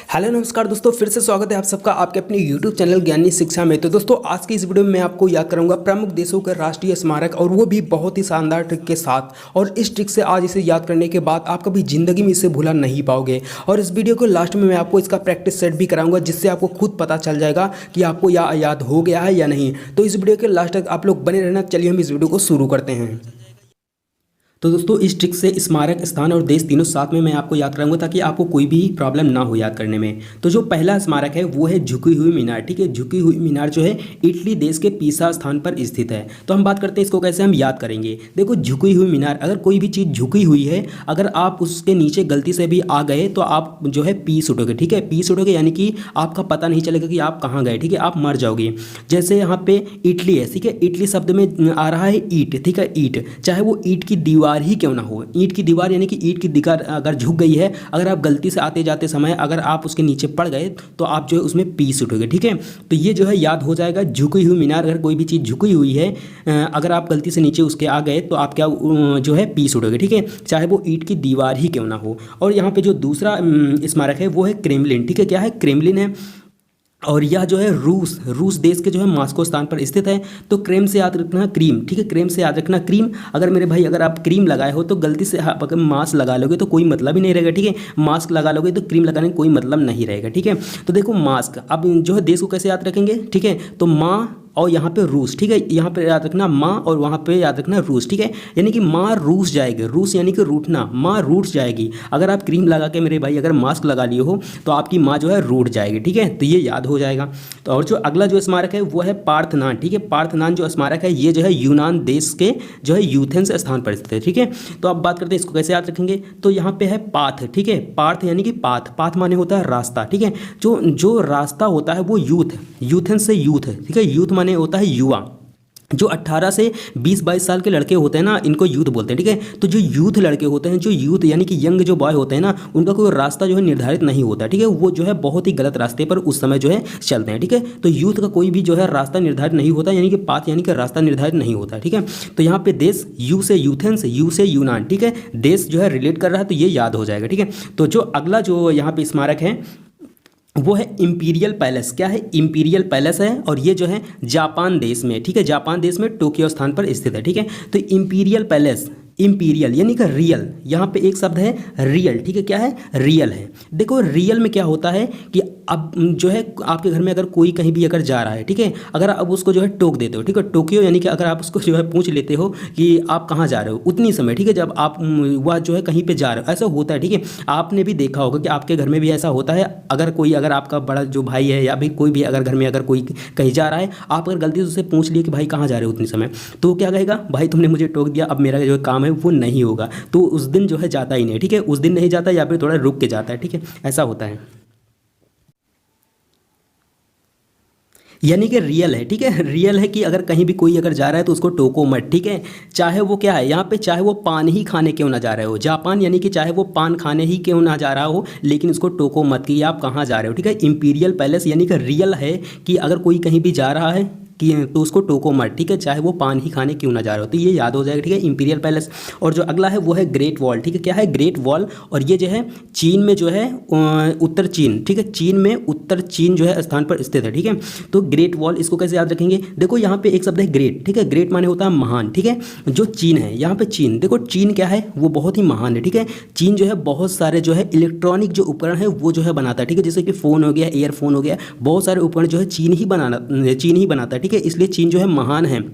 Hello नमस्कार दोस्तों, फिर से स्वागत है आप सबका आपके अपने YouTube चैनल ज्ञानी शिक्षा में। तो दोस्तों आज की इस वीडियो में मैं आपको याद कराऊंगा प्रमुख देशों के राष्ट्रीय स्मारक, और वो भी बहुत ही शानदार ट्रिक के साथ। और इस ट्रिक से आज इसे याद करने के बाद आप कभी ज़िंदगी में इसे भूला नहीं पाओगे। और इस वीडियो को लास्ट में मैं आपको इसका प्रैक्टिस सेट भी कराऊंगा, जिससे आपको खुद पता चल जाएगा कि आपको याद हो गया है या नहीं। तो इस वीडियो के लास्ट तक आप लोग बने रहना। चलिए हम इस वीडियो को शुरू करते हैं। तो दोस्तों इस ट्रिक से स्मारक, स्थान और देश तीनों साथ में मैं आपको याद कराऊंगा, ताकि आपको कोई भी प्रॉब्लम ना हो याद करने में। तो जो पहला स्मारक है वो है झुकी हुई मीनार। ठीक है, झुकी हुई मीनार जो है इटली देश के पीसा स्थान पर स्थित है। तो हम बात करते हैं इसको कैसे हम याद करेंगे। देखो झुकी हुई मीनार, अगर कोई भी चीज़ झुकी हुई है, अगर आप उसके नीचे गलती से भी आ गए तो आप जो है पीस उठोगे। ठीक है, पीस उठोगे यानी कि आपका पता नहीं चलेगा कि आप कहाँ गए। ठीक है, आप मर जाओगे। जैसे यहाँ पे इटली है, ठीक है, इटली शब्द में आ रहा है ईट। ठीक है, ईट, चाहे वो ईट की दीवार ही क्यों ना हो, ईंट की दीवार यानी कि ईंट की दीवार अगर झुक गई है, अगर आप गलती से आते जाते समय अगर आप उसके नीचे पड़ गए तो आप जो है उसमें पीस उठोगे। ठीक है, तो ये जो है याद हो जाएगा झुकी हुई मीनार। अगर कोई भी चीज़ झुकी हुई है, अगर आप गलती से नीचे उसके आ गए तो आप क्या जो है पीस उठोगे। ठीक है, चाहे वो ईंट की दीवार ही क्यों ना हो। और यहाँ पे जो दूसरा स्मारक है वो है क्रेमलिन। ठीक है, क्या है, क्रेमलिन है। और यह जो है रूस देश के जो है मास्को स्थान पर स्थित है। तो क्रेम से याद रखना क्रीम। ठीक है, क्रेम से याद रखना क्रीम। अगर मेरे भाई अगर आप क्रीम लगाए हो तो गलती से आप अगर मास्क लगा लोगे तो कोई मतलब ही नहीं रहेगा। ठीक है, मास्क लगा लोगे तो क्रीम लगाने का कोई मतलब नहीं रहेगा। ठीक है, तो देखो मास्क, अब जो है देश को कैसे याद रखेंगे। ठीक है, तो माँ और यहाँ पे रूस। ठीक है, यहाँ पे याद रखना माँ और वहाँ पे याद रखना रूस। ठीक है, यानी कि माँ रूस जाएगी। रूस यानी कि रूठना, माँ रूठ जाएगी। अगर आप क्रीम लगा के मेरे भाई अगर मास्क लगा लिए हो तो आपकी माँ जो है रूठ जाएगी। ठीक है, तो ये याद हो जाएगा। तो और जो अगला जो स्मारक है वो है पार्थनान। ठीक है, पार्थनान जो स्मारक है ये जो है यूनान देश के जो है यूथेंस स्थान पर स्थित है। ठीक है, तो अब बात करते हैं इसको कैसे याद रखेंगे। तो यहाँ पे है पाथ। ठीक है, पार्थ यानी कि पाथ, पाथ माने होता है रास्ता। ठीक है, जो रास्ता होता है वो यूथेंस से यूथ है। ठीक है, यूथ माने होता है युवा। जो 18 से 20-22 साल के लड़के होते हैं ना, इनको यूथ बोलते हैं। ठीक है, तो जो यूथ लड़के होते हैं, जो यूथ यानी कि यंग जो बॉय होते हैं ना, उनका कोई रास्ता जो है निर्धारित नहीं होता। ठीक है, वो जो है बहुत ही गलत रास्ते पर उस समय जो है चलते हैं। ठीक है, तो यूथ का कोई भी जो है रास्ता निर्धारित नहीं होता, यानी कि पाथ यानी कि रास्ता निर्धारित नहीं होता। ठीक है, तो यहाँ पे देश यू से यूथेंस, यू से यूनान। ठीक है, देश जो है रिलेट कर रहा है तो ये याद हो जाएगा। ठीक है, तो जो अगला जो यहाँ पे स्मारक है वो है इंपीरियल पैलेस। क्या है, इंपीरियल पैलेस है, और ये जो है जापान देश में। ठीक है, जापान देश में टोक्यो स्थान पर स्थित है। ठीक है, तो इंपीरियल पैलेस, इंपीरियल यानी कि रियल, यहाँ पे एक शब्द है रियल। ठीक है, क्या है, रियल है। देखो रियल में क्या होता है कि अब जो है आपके घर में अगर कोई कहीं भी अगर जा रहा है, ठीक है, अगर आप उसको जो है टोक देते हो। ठीक है, टोक्यो यानी कि अगर आप उसको जो है पूछ लेते हो कि आप कहाँ जा रहे हो उतनी समय। ठीक है, जब आप वह जो है कहीं पे जा रहे हो, ऐसा होता है। ठीक है, आपने भी देखा होगा कि आपके घर में भी ऐसा होता है। अगर आपका बड़ा जो भाई है या फिर कोई भी अगर घर में अगर कोई कहीं जा रहा है, आप अगर गलती से उससे पूछ लिए कि भाई कहाँ जा रहे हो उतनी समय, तो क्या कहेगा, भाई तुमने मुझे टोक दिया, अब मेरा जो काम है वो नहीं होगा। तो उस दिन जो है जाता ही नहीं। ठीक है, उस दिन नहीं जाता या फिर थोड़ा रुक के जाता है। ठीक है, ऐसा होता है, यानी कि रियल है। ठीक है, रियल है कि अगर कहीं भी कोई अगर जा रहा है तो उसको टोको मत। ठीक है, चाहे वो क्या है यहाँ पे, चाहे वो पान ही खाने क्यों ना जा रहे हो, जापान यानी कि चाहे वो पान खाने ही क्यों ना जा रहा हो, लेकिन उसको टोको मत कि आप कहाँ जा रहे हो। ठीक है, इंपीरियल पैलेस यानी कि रियल है कि अगर कोई कहीं भी जा रहा है कि तो उसको टोको मत। ठीक है, चाहे वो पान ही खाने क्यों ना जा रहे हो, तो ये याद हो जाएगा। ठीक है, इंपीरियल पैलेस। और जो अगला है वो है ग्रेट वॉल। ठीक है, क्या है, ग्रेट वॉल, और ये जो है चीन में जो है उत्तर चीन। ठीक है, चीन में उत्तर चीन जो है स्थान पर स्थित है। ठीक है, तो ग्रेट वॉल इसको कैसे याद रखेंगे। देखो यहाँ पे एक शब्द है ग्रेट। ठीक है, ग्रेट माने होता है महान। ठीक है, जो चीन है, यहाँ पे चीन, देखो चीन क्या है, वो बहुत ही महान है। ठीक है, चीन जो है बहुत सारे जो है इलेक्ट्रॉनिक जो उपकरण है वो जो है बनाता है। ठीक है, जैसे कि फ़ोन हो गया, ईयरफोन हो गया, बहुत सारे उपकरण जो है चीन ही बनाता है। ठीक है, इसलिए चीन जो है महान है।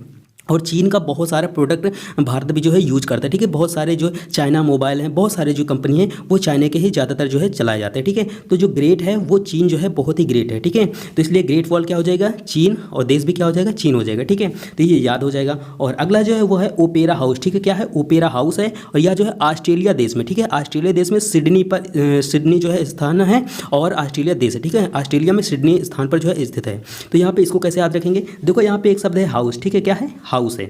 और चीन का बहुत सारा प्रोडक्ट भारत भी जो है यूज करता है। ठीक है, बहुत सारे जो चाइना मोबाइल हैं, बहुत सारे जो कंपनी हैं वो चाइना के ही ज़्यादातर जो है चलाए जाते हैं। ठीक है, तो जो ग्रेट है वो चीन जो है बहुत ही ग्रेट है। ठीक है, तो इसलिए ग्रेट वॉल क्या हो जाएगा, चीन, और देश भी क्या हो जाएगा, चीन हो जाएगा। ठीक है, तो ये याद हो जाएगा। और अगला जो है वो है ओपेरा हाउस। ठीक है, क्या है, ओपेरा हाउस है, और यह जो है ऑस्ट्रेलिया देश में। ठीक है, ऑस्ट्रेलिया देश में सिडनी जो है स्थान है, और ऑस्ट्रेलिया देश है। ठीक है, ऑस्ट्रेलिया में सिडनी स्थान पर जो है स्थित है। तो यहाँ पे इसको कैसे याद रखेंगे। देखो यहाँ पे एक शब्द है हाउस। ठीक है, क्या है, हाउस है।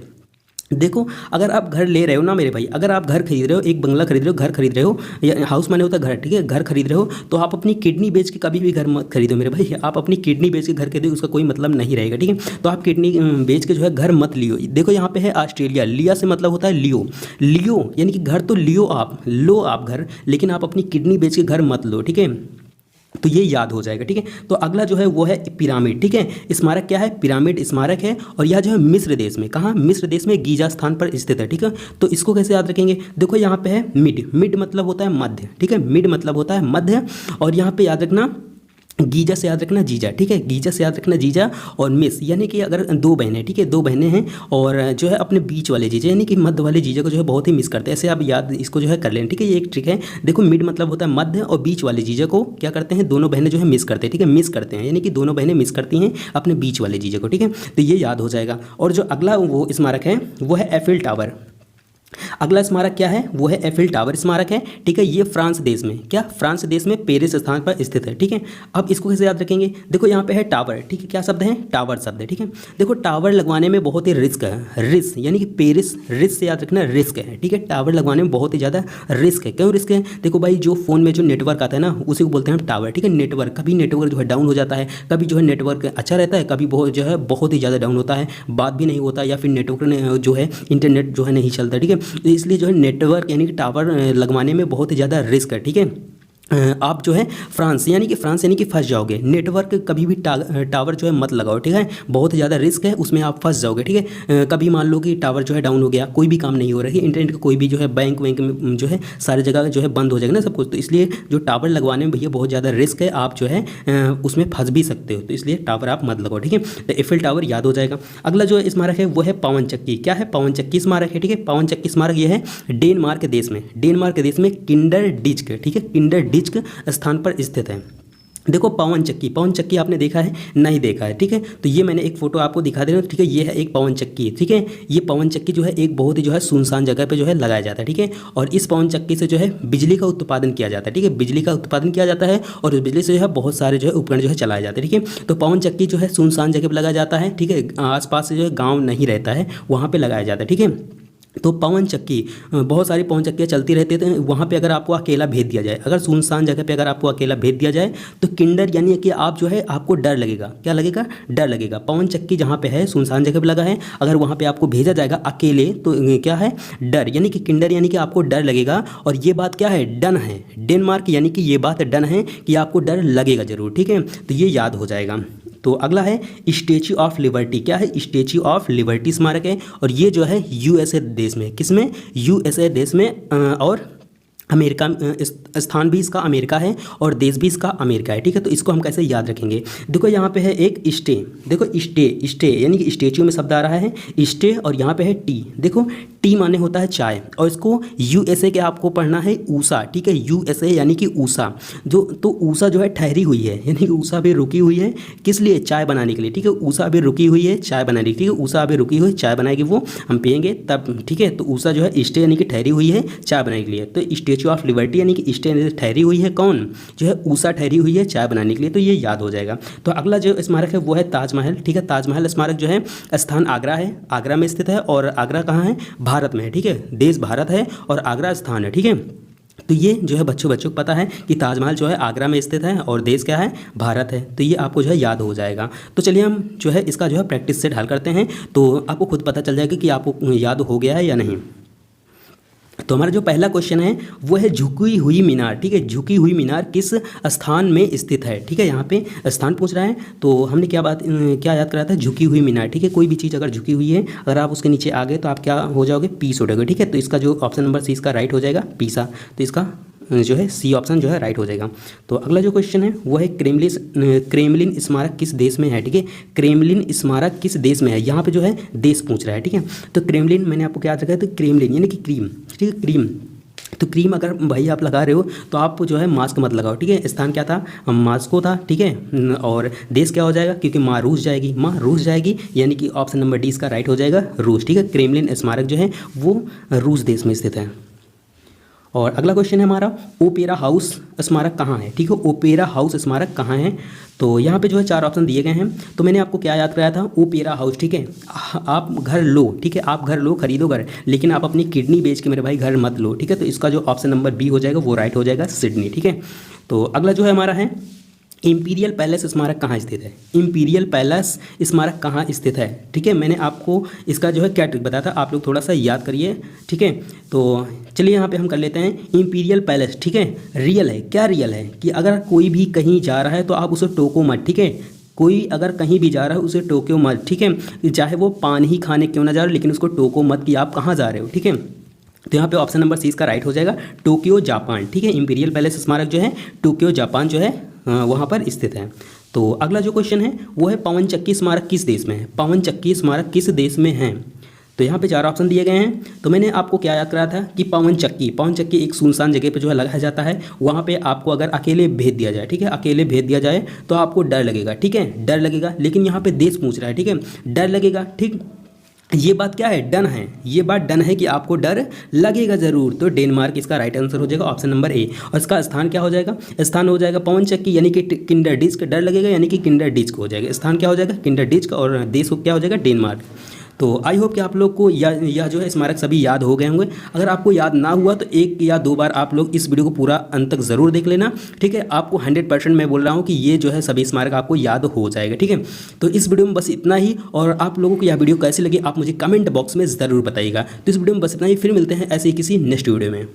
देखो अगर आप घर ले रहे हो ना मेरे भाई, अगर आप घर खरीद रहे हो, एक बंगला खरीद रहे हो, घर खरीद रहे हो, या हाउस माने होता है घर। ठीक है, घर खरीद रहे हो तो आप अपनी किडनी बेच के कभी भी घर मत खरीदो मेरे भाई। आप अपनी किडनी बेच के घर खरीदो, उसका कोई मतलब नहीं रहेगा। ठीक है, तो आप किडनी बेच के जो है घर मत लियो। देखो यहाँ पे है ऑस्ट्रेलिया, लिया से मतलब होता है लियो। लियो यानी कि घर तो लियो, आप लो आप घर, लेकिन आप अपनी किडनी बेच के घर मत लो। ठीक है, तो ये याद हो जाएगा, ठीक है। तो अगला जो है वो है पिरामिड, ठीक है। स्मारक क्या है? पिरामिड स्मारक है, और यह जो है मिस्र देश में, कहाँ? मिस्र देश में गीजा स्थान पर स्थित है, ठीक है। तो इसको कैसे याद रखेंगे? देखो यहाँ पे है मिड, मिड मतलब होता है मध्य, ठीक है। मिड मतलब होता है मध्य, और यहाँ पे याद रखना गीजा से याद रखना जीजा, ठीक है। गीजा से याद रखना जीजा, और मिस यानी कि अगर दो बहनें, ठीक है, दो बहनें हैं और जो है अपने बीच वाले जीजा यानी कि मध्य वाले जीजा को जो है बहुत ही मिस करते हैं, ऐसे आप याद इसको जो है कर लें, ठीक है। ये एक ट्रिक है। देखो मिड मतलब होता है मध्य, और बीच वाले जीजा को क्या करते हैं? दोनों बहनें जो है मिस करते हैं, ठीक है। मिस करते हैं यानी कि दोनों बहनें मिस करती हैं अपने बीच वाले जीजा को, ठीक है। तो ये याद हो जाएगा। और जो अगला वो स्मारक है वो है एफिल टावर। अगला स्मारक क्या है? वो है एफिल टावर स्मारक है, ठीक है। ये फ्रांस देश में, क्या? फ्रांस देश में पेरिस स्थान पर स्थित है, ठीक है। अब इसको कैसे याद रखेंगे? देखो यहाँ पे है टावर, ठीक है। क्या शब्द है? टावर शब्द है, ठीक है। देखो टावर लगवाने में बहुत ही रिस्क है, रिस्क यानी कि पेरिस, रिस्क से याद रखना रिस्क है, ठीक है। टावर लगवाने में बहुत ही ज़्यादा रिस्क है। क्यों रिस्क है? देखो भाई जो फ़ोन में जो नेटवर्क आता है ना उसी को बोलते हैं हम टावर, ठीक है। नेटवर्क, कभी नेटवर्क जो है डाउन हो जाता है, कभी जो है नेटवर्क अच्छा रहता है, कभी बहुत जो है बहुत ही ज़्यादा डाउन होता है, बात भी नहीं होता, या फिर नेटवर्क जो है इंटरनेट जो है नहीं चलता, ठीक है। तो इसलिए जो है नेटवर्क यानी कि टावर लगवाने में बहुत ही ज़्यादा रिस्क है, ठीक है। आप जो है फ्रांस यानी कि फंस जाओगे। नेटवर्क कभी भी टावर जो है मत लगाओ, ठीक है। बहुत ज़्यादा रिस्क है, उसमें आप फंस जाओगे, ठीक है। कभी मान लो कि टावर जो है डाउन हो गया, कोई भी काम नहीं हो रही है, इंटरनेट का कोई भी जो है बैंक में जो है सारी जगह जो है बंद हो जाएगा ना सब कुछ। तो इसलिए जो टावर लगवाने में भैया बहुत ज़्यादा रिस्क है, आप जो है उसमें फंस भी सकते हो, तो इसलिए टावर आप मत लगाओ, ठीक है। तो एफिल टावर याद हो जाएगा। अगला जो स्मारक है वो है पवन चक्की। क्या है? पवन चक्की स्मारक है, ठीक है। पवन चक्की स्मारक ये है डेनमार्क देश में, डेनमार्क देश में किंडरडिच्क, ठीक है, किंडरडिच्क स्थान पर स्थित है। देखो पवन चक्की, पवन चक्की आपने देखा है? नहीं देखा है, ठीक है। तो ये मैंने एक फोटो आपको दिखा दे रहा हूँ, ठीक है। ये है एक पवन चक्की, ठीक है। ये पवन चक्की जो है एक बहुत ही जो है सुनसान जगह पे जो है लगाया जाता है, ठीक है। और इस पवन चक्की से जो है बिजली का उत्पादन किया जाता है, ठीक है। बिजली का उत्पादन किया जाता है, और उस बिजली से जो है बहुत सारे जो है उपकरण जो है चलाए जाते हैं, ठीक है। तो पवन चक्की जो है सुनसान जगह पर लगाया जाता है, ठीक है। आसपास से जो है गाँव नहीं रहता है, वहाँ पर लगाया जाता है, ठीक है। तो पवन चक्की, बहुत सारी पवन चक्कियाँ चलती रहती हैं। वहाँ पे अगर आपको अकेला भेज दिया जाए, अगर सुनसान जगह पे अगर आपको अकेला भेज दिया जाए, तो किंडर यानी कि आप जो है आपको डर लगेगा। क्या लगेगा? डर लगेगा। पवन चक्की जहाँ पे है सुनसान जगह पे लगा है, अगर वहाँ पे आपको भेजा जाएगा अकेले, तो क्या है? डर, यानी कि किंडर यानी कि आपको डर लगेगा। और ये बात क्या है? डन है। डेनमार्क यानी कि ये बात डन है कि आपको डर लगेगा जरूर, ठीक है। तो ये याद हो जाएगा। तो अगला है स्टैच्यू ऑफ लिबर्टी। क्या है? स्टैच्यू ऑफ लिबर्टी स्मारक है, और ये जो है यूएसए देश में, किसमें? यूएसए देश में, और अमेरिका, स्थान भी इसका अमेरिका है और देश भी इसका अमेरिका है, ठीक है। तो इसको हम कैसे याद रखेंगे? देखो यहाँ पे है एक स्टे, देखो स्टे यानी कि स्टेच्यू में शब्द आ रहा है स्टे, और यहाँ पे है टी। देखो टी माने होता है चाय, और इसको यूएसए के आपको पढ़ना है ऊषा, ठीक है। यूएसए यानी कि ऊषा, जो तो ऊषा जो है ठहरी हुई है, यानी कि ऊषा भी रुकी हुई है, किस लिए? चाय बनाने के लिए, ठीक है। ऊषा भी रुकी हुई है चाय बनाने के लिए, ठीक है। ऊषा भी रुकी हुई चाय बनाएगी, वो हम पियेंगे तब, ठीक है। तो ऊषा जो है स्टे यानी कि ठहरी हुई है चाय बनाने के लिए। तो स्टैच्यू ऑफ लिबर्टी यानी कि स्टे ठहरी हुई है, कौन? जो है ऊषा ठहरी हुई है चाय बनाने के लिए, तो ये याद हो जाएगा। तो अगला जो स्मारक है वो है ताजमहल, ठीक है। ताजमहल स्मारक जो है स्थान आगरा है, आगरा में स्थित है, और आगरा कहाँ है? भारत में है, ठीक है। देश भारत है और आगरा स्थान है, ठीक है। तो ये जो है बच्चों को पता है कि ताजमहल जो है आगरा में स्थित है और देश क्या है? भारत है। तो ये आपको जो है याद हो जाएगा। तो चलिए हम जो है इसका जो है प्रैक्टिस सेट हल करते हैं, तो आपको खुद पता चल जाएगा कि आपको याद हो गया है या नहीं। तो हमारा जो पहला क्वेश्चन है वो है झुकी हुई मीनार, ठीक है। झुकी हुई मीनार किस स्थान में स्थित है, ठीक है। यहाँ पे स्थान पूछ रहा है, तो हमने क्या याद कराया था? झुकी हुई मीनार, ठीक है। कोई भी चीज़ अगर झुकी हुई है, अगर आप उसके नीचे आ गए तो आप क्या हो जाओगे? पीस हो जाओगे, ठीक है। तो इसका जो ऑप्शन नंबर सी इसका राइट हो जाएगा, पीसा। तो इसका जो है सी ऑप्शन जो है राइट हो जाएगा। तो अगला जो क्वेश्चन है वो है क्रेमलिन स्मारक किस देश में है, ठीक है। क्रेमलिन स्मारक किस देश में है, यहाँ पे जो है देश पूछ रहा है, ठीक है। तो क्रेमलिन मैंने आपको क्या रखा है? तो क्रेमलिन यानी कि क्रीम, ठीक है, क्रीम। तो क्रीम अगर भाई आप लगा रहे हो तो आप जो है मास्क मत लगाओ, ठीक है। स्थान क्या था? मास्को था, ठीक है। और देश क्या हो जाएगा? क्योंकि माँ रूस जाएगी, यानी कि ऑप्शन नंबर डी इसका राइट हो जाएगा, रूस, ठीक है। क्रेमलिन स्मारक जो है वो रूस देश में स्थित है। और अगला क्वेश्चन है हमारा, ओपेरा हाउस स्मारक कहाँ है, ठीक है। ओपेरा हाउस स्मारक कहाँ है? तो यहाँ पे जो है 4 ऑप्शन दिए गए हैं। तो मैंने आपको क्या याद कराया था? ओपेरा हाउस, ठीक है। आप घर लो, ठीक है, आप घर लो, खरीदो घर, लेकिन आप अपनी किडनी बेच के मेरे भाई घर मत लो, ठीक है। तो इसका जो ऑप्शन नंबर बी हो जाएगा वो राइट हो जाएगा, सिडनी, ठीक है। तो अगला जो है हमारा है इंपीरियल पैलेस स्मारक कहाँ स्थित है? इंपीरियल पैलेस स्मारक कहाँ स्थित है? ठीक है, मैंने आपको इसका जो है क्या ट्रिक बताया था, आप लोग थोड़ा सा याद करिए। ठीक है, तो चलिए यहाँ पे हम कर लेते हैं इंपीरियल पैलेस। ठीक है, रियल है, क्या रियल है कि अगर कोई भी कहीं जा रहा है तो आप उसे टोको मत। ठीक है, कोई अगर कहीं भी जा रहा है उसे टोको मत। ठीक है, चाहे वो पानी ही खाने क्यों ना जा रहा है, लेकिन उसको टोको मत कि आप कहाँ जा रहे हो। ठीक है, तो यहाँ पे ऑप्शन नंबर सी इसका राइट हो जाएगा, टोक्यो जापान। ठीक है, इंपीरियल पैलेस स्मारक जो है टोक्यो जापान जो है वहाँ पर स्थित है। तो अगला जो क्वेश्चन है वो है पवन चक्की स्मारक किस देश में है? पवन चक्की स्मारक किस देश में है? तो यहाँ पे 4 ऑप्शन दिए गए हैं। तो मैंने आपको क्या याद कराया था कि पवन चक्की एक सुनसान जगह पे जो है लगाया जाता है। वहाँ पे आपको अगर अकेले भेज दिया जाए, ठीक है, अकेले भेज दिया जाए तो आपको डर लगेगा। ठीक है, डर लगेगा, लेकिन यहाँ पे देश पूछ रहा है। ठीक है, डर लगेगा। ठीक, ये बात क्या है? डन है, ये बात डन है कि आपको डर लगेगा ज़रूर। तो डेनमार्क इसका राइट आंसर हो जाएगा, ऑप्शन नंबर ए। और इसका स्थान क्या हो जाएगा? स्थान हो जाएगा पवन चक्की यानी कि किंडर डिस्क, डर लगेगा यानी कि किंडर डिस्क हो जाएगा। स्थान क्या हो जाएगा? किंडर डिस्क, और देश को क्या हो जाएगा? डेनमार्क। तो आई होप कि आप लोग को यह जो है स्मारक सभी याद हो गए होंगे। अगर आपको याद ना हुआ तो 1 या 2 बार आप लोग इस वीडियो को पूरा अंत तक ज़रूर देख लेना। ठीक है, आपको 100% मैं बोल रहा हूँ कि ये जो है सभी स्मारक आपको याद हो जाएगा। ठीक है, तो इस वीडियो में बस इतना ही। और आप लोगों को यह वीडियो कैसी लगी आप मुझे कमेंट बॉक्स में ज़रूर बताइएगा। तो इस वीडियो में बस इतना ही, फिर मिलते हैं ऐसे ही किसी नेक्स्ट वीडियो में।